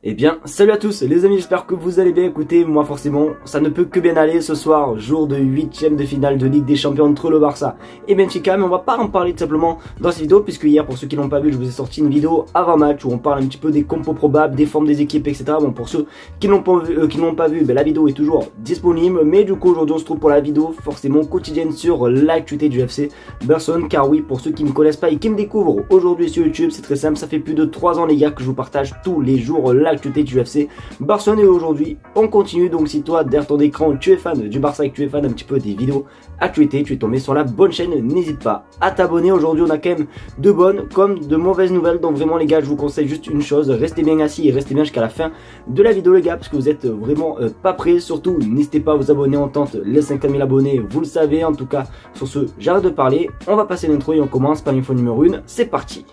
Eh bien, salut à tous les amis, j'espère que vous allez bien. Écoutez, moi forcément, ça ne peut que bien aller ce soir, jour de 8e de finale de Ligue des Champions entre le Barça et Benfica. Mais on va pas en parler tout simplement dans cette vidéo, puisque hier, pour ceux qui l'ont pas vu, je vous ai sorti une vidéo avant match où on parle un petit peu des compos probables, des formes des équipes, etc. Bon, pour ceux qui n'ont pas vu, ben, la vidéo est toujours disponible. Mais du coup, aujourd'hui, on se trouve pour la vidéo forcément quotidienne sur l'actualité du FC Barcelone. Car oui, pour ceux qui ne me connaissent pas et qui me découvrent aujourd'hui sur YouTube, c'est très simple, ça fait plus de 3 ans les gars que je vous partage tous les jours l'actualité du FC Barcelone. Et aujourd'hui on continue. Donc si toi derrière ton écran tu es fan du Barça et que tu es fan un petit peu des vidéos actualité, tu es tombé sur la bonne chaîne, n'hésite pas à t'abonner. Aujourd'hui on a quand même de bonnes comme de mauvaises nouvelles, donc vraiment les gars je vous conseille juste une chose, restez bien assis et restez bien jusqu'à la fin de la vidéo les gars, parce que vous êtes vraiment pas prêts. Surtout n'hésitez pas à vous abonner, on tente les 50 000 abonnés, vous le savez. En tout cas sur ce j'arrête de parler, on va passer l'intro et on commence par l'info numéro 1, c'est parti.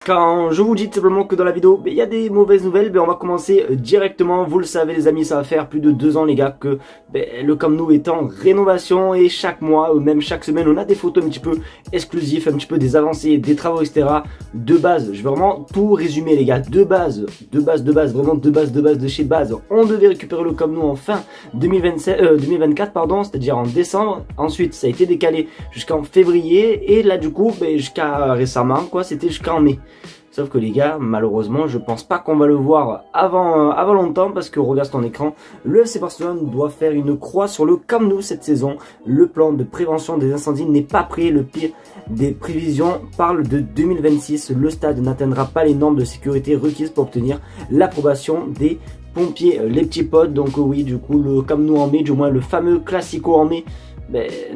Quand je vous dis tout simplement que dans la vidéo il y a des mauvaises nouvelles, on va commencer directement. Vous le savez les amis, ça va faire plus de 2 ans les gars que le Camp Nou est en rénovation, et chaque mois ou même chaque semaine on a des photos un petit peu exclusives, un petit peu des avancées, des travaux, etc. De base, je vais vraiment tout résumer les gars, de base, vraiment de base de chez base. On devait récupérer le Camp Nou en fin 2024 pardon, c'est-à-dire en décembre. Ensuite ça a été décalé jusqu'en février, et là du coup jusqu'à récemment quoi, c'était jusqu'en mai. Sauf que les gars, malheureusement, je pense pas qu'on va le voir avant longtemps, parce que regarde ton écran, le FC Barcelone doit faire une croix sur le Camp Nou cette saison. Le plan de prévention des incendies n'est pas prêt. Le pire des prévisions parle de 2026. Le stade n'atteindra pas les normes de sécurité requises pour obtenir l'approbation des pompiers, les petits potes. Donc oui, du coup, le Camp Nou en mai, du moins le fameux Classico en mai,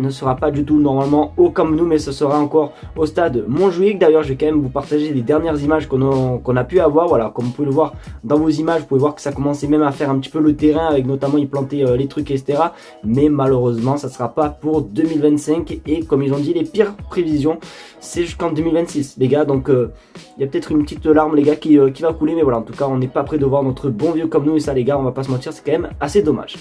ne sera pas du tout normalement au Camp Nou, mais ce sera encore au stade Montjuïc. D'ailleurs je vais quand même vous partager les dernières images qu'on a pu avoir. Voilà, comme vous pouvez le voir dans vos images, vous pouvez voir que ça commençait même à faire un petit peu le terrain, avec notamment ils plantaient les trucs etc. Mais malheureusement ça sera pas pour 2025, et comme ils ont dit les pires prévisions c'est jusqu'en 2026 les gars. Donc il y a peut-être une petite larme les gars qui va couler, mais voilà, en tout cas on n'est pas prêt de voir notre bon vieux Camp Nou, et ça les gars on va pas se mentir, c'est quand même assez dommage.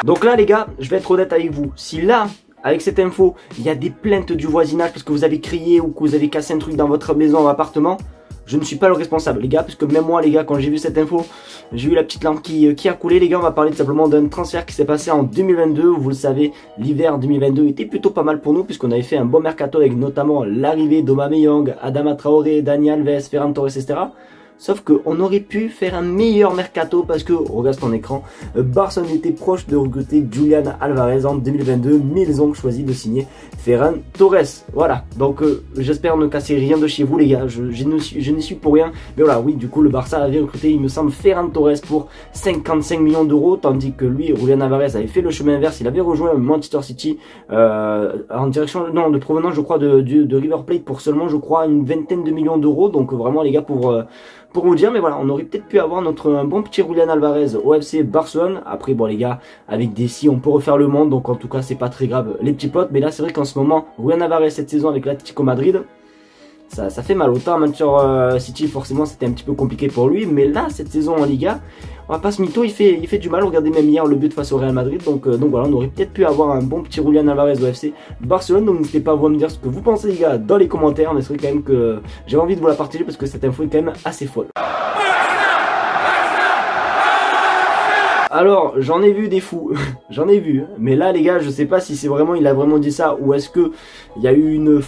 Donc là les gars, je vais être honnête avec vous, si là, avec cette info, il y a des plaintes du voisinage parce que vous avez crié ou que vous avez cassé un truc dans votre maison ou appartement, je ne suis pas le responsable les gars, parce que même moi les gars, quand j'ai vu cette info, j'ai eu la petite lampe qui a coulé les gars. On va parler tout simplement d'un transfert qui s'est passé en 2022, vous le savez, l'hiver 2022 était plutôt pas mal pour nous, puisqu'on avait fait un bon mercato avec notamment l'arrivée d'Aubameyang, Adama Traoré, Dani Alves, Ferran Torres, etc. Sauf qu'on aurait pu faire un meilleur mercato, parce que, regarde ton écran, Barcelone était proche de recruter Julian Alvarez en 2022, mais ils ont choisi de signer Ferran Torres. Voilà, donc j'espère ne casser rien de chez vous les gars, je n'y suis pour rien. Mais voilà, oui, du coup le Barça avait recruté, il me semble, Ferran Torres pour 55 millions d'euros, tandis que lui, Julian Alvarez, avait fait le chemin inverse, il avait rejoint Manchester City en direction, non, de provenance je crois de River Plate pour seulement je crois une vingtaine de millions d'euros. Donc vraiment les gars, pour vous dire, mais voilà, on aurait peut-être pu avoir un bon petit Julian Alvarez au FC Barcelone. Après bon les gars, avec des si on peut refaire le monde, donc en tout cas c'est pas très grave les petits potes. Mais là c'est vrai qu'en ce moment, Julian Alvarez cette saison avec l'Atlético Madrid, ça fait mal. Autant à Manchester City forcément c'était un petit peu compliqué pour lui, mais là cette saison en Liga, on va pas se mytho, il fait du mal. Regardez même hier le but face au Real Madrid. Donc voilà, on aurait peut-être pu avoir un bon petit Julian Alvarez au FC Barcelone. Donc n'hésitez pas à vous me dire ce que vous pensez les gars dans les commentaires. Mais c'est vrai quand même que j'ai envie de vous la partager, parce que cette info est quand même assez folle. Alors j'en ai vu des fous, j'en ai vu, mais là les gars je sais pas si c'est vraiment, il a vraiment dit ça, ou est-ce que il y a eu une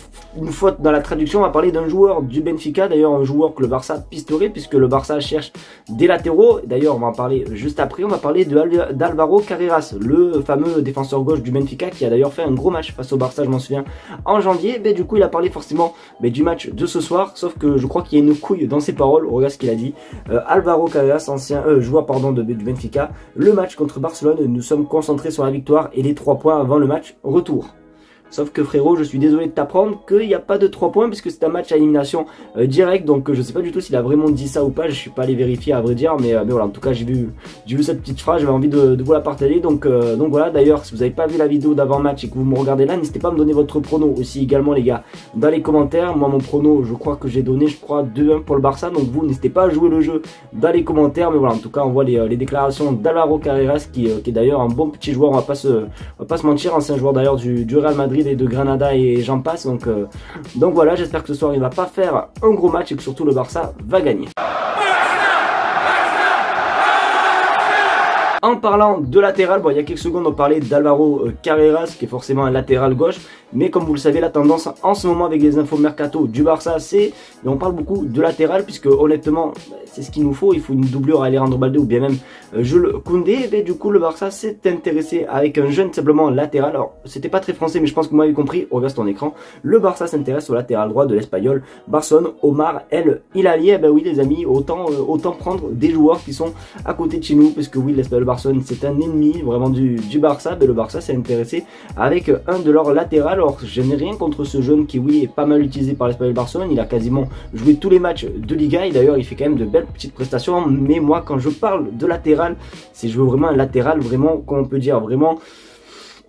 faute dans la traduction. On va parler d'un joueur du Benfica, d'ailleurs un joueur que le Barça pistolerait, puisque le Barça cherche des latéraux. D'ailleurs on va en parler juste après, on va parler d'Alvaro Carreras, le fameux défenseur gauche du Benfica, qui a d'ailleurs fait un gros match face au Barça, je m'en souviens, en janvier. Du coup il a parlé forcément du match de ce soir, sauf que je crois qu'il y a une couille dans ses paroles. Regarde ce qu'il a dit. Alvaro Carreras, ancien joueur pardon du Benfica: le match contre Barcelone, nous sommes concentrés sur la victoire et les 3 points avant le match retour. Sauf que frérot, je suis désolé de t'apprendre qu'il n'y a pas de 3 points parce que c'est un match à élimination directe. Donc je sais pas du tout s'il a vraiment dit ça ou pas. Je suis pas allé vérifier à vrai dire, mais voilà, en tout cas j'ai vu cette petite phrase, j'avais envie de vous la partager. Donc voilà, d'ailleurs si vous n'avez pas vu la vidéo d'avant-match et que vous me regardez là, n'hésitez pas à me donner votre prono aussi également les gars dans les commentaires. Moi mon prono, je crois que j'ai donné 2-1 pour le Barça. Donc vous n'hésitez pas à jouer le jeu dans les commentaires. Mais voilà, en tout cas on voit les déclarations d'Alvaro Carreras qui est d'ailleurs un bon petit joueur, on va pas se mentir, ancien joueur d'ailleurs du Real Madrid et de Granada et j'en passe. Donc voilà, j'espère que ce soir il va pas faire un gros match et que surtout le Barça va gagner. En parlant de latéral, bon, il y a quelques secondes on parlait d'Alvaro Carreras qui est forcément un latéral gauche, mais comme vous le savez la tendance en ce moment avec les infos mercato du Barça c'est, et on parle beaucoup de latéral puisque honnêtement c'est ce qu'il nous faut, il faut une doublure à Alejandro Balde ou bien même Jules Koundé. Et du coup le Barça s'est intéressé avec un jeune simplement latéral, alors c'était pas très français mais je pense que vous m'avez compris, regarde ton écran, le Barça s'intéresse au latéral droit de l'Espagnol Barcelone, Omar El Hilali. Et ben oui les amis, autant prendre des joueurs qui sont à côté de chez nous, parce que oui l'Espagnol Barcelone c'est un ennemi vraiment du Barça, mais le Barça s'est intéressé avec un de leurs latérales. Alors je n'ai rien contre ce jeune qui oui est pas mal utilisé par l'Espagnol Barcelone, il a quasiment joué tous les matchs de Liga et d'ailleurs il fait quand même de belles petites prestations. Mais moi quand je parle de latéral, c'est je veux vraiment un latéral vraiment, comment on peut dire, vraiment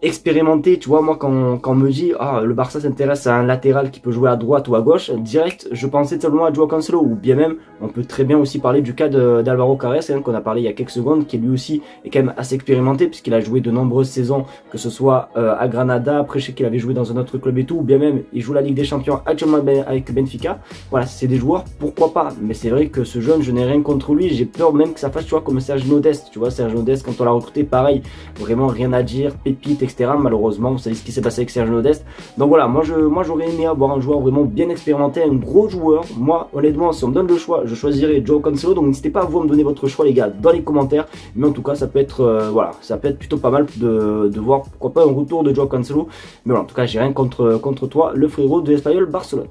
expérimenté. Tu vois, moi quand on me dit le Barça s'intéresse à un latéral qui peut jouer à droite ou à gauche, direct je pensais seulement à Joao Cancelo, ou bien même on peut très bien aussi parler du cas d'Alvaro Carreras qu'on a parlé il y a quelques secondes, qui lui aussi est quand même assez expérimenté puisqu'il a joué de nombreuses saisons, que ce soit à Granada, après je sais qu'il avait joué dans un autre club et tout, ou bien même il joue la Ligue des Champions actuellement avec Benfica. Voilà, c'est des joueurs, pourquoi pas, mais c'est vrai que ce jeune, je n'ai rien contre lui, j'ai peur même que ça fasse, tu vois, comme Serge Nodest. Tu vois, Serge Nodest quand on l'a recruté, pareil, vraiment rien à dire, pépite, etc. Malheureusement, vous savez ce qui s'est passé avec Serge Nodest. Donc voilà, moi j'aurais aimé avoir un joueur vraiment bien expérimenté, un gros joueur. Moi, honnêtement, si on me donne le choix, je choisirais Joao Cancelo. Donc n'hésitez pas à vous me donner votre choix les gars dans les commentaires. Mais en tout cas, ça peut être voilà, ça peut être plutôt pas mal de voir pourquoi pas un retour de Joao Cancelo. Mais voilà, en tout cas, j'ai rien contre toi, le frérot de l'Espagnol Barcelone.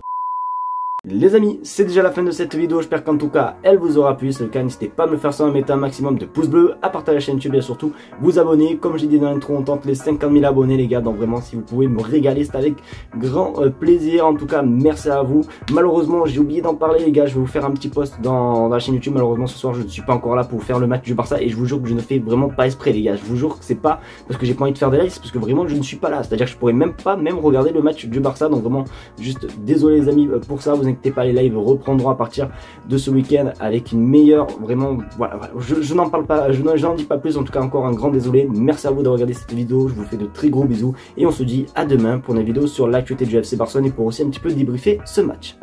Les amis, c'est déjà la fin de cette vidéo, j'espère qu'en tout cas elle vous aura plu. Si c'est le cas, n'hésitez pas à me faire ça en mettant un maximum de pouces bleus, à partager la chaîne YouTube et surtout vous abonner. Comme j'ai dit dans l'intro, on tente les 50 000 abonnés les gars, donc vraiment si vous pouvez me régaler c'est avec grand plaisir. En tout cas merci à vous. Malheureusement j'ai oublié d'en parler les gars, je vais vous faire un petit post dans la chaîne YouTube. Malheureusement ce soir je ne suis pas encore là pour vous faire le match du Barça et je vous jure que je ne fais vraiment pas exprès les gars. Je vous jure que c'est pas parce que j'ai pas envie de faire des lives, c'est parce que vraiment je ne suis pas là, c'est à dire que je pourrais même pas regarder le match du Barça. Donc vraiment juste désolé les amis pour ça, vous inquiétez pas, les lives reprendront à partir de ce week-end avec une meilleure, vraiment voilà, je n'en parle pas, je n'en dis pas plus. En tout cas encore un grand désolé, merci à vous d'avoir regardé cette vidéo, je vous fais de très gros bisous et on se dit à demain pour une vidéo sur l'actualité du FC Barcelone et pour aussi un petit peu débriefer ce match.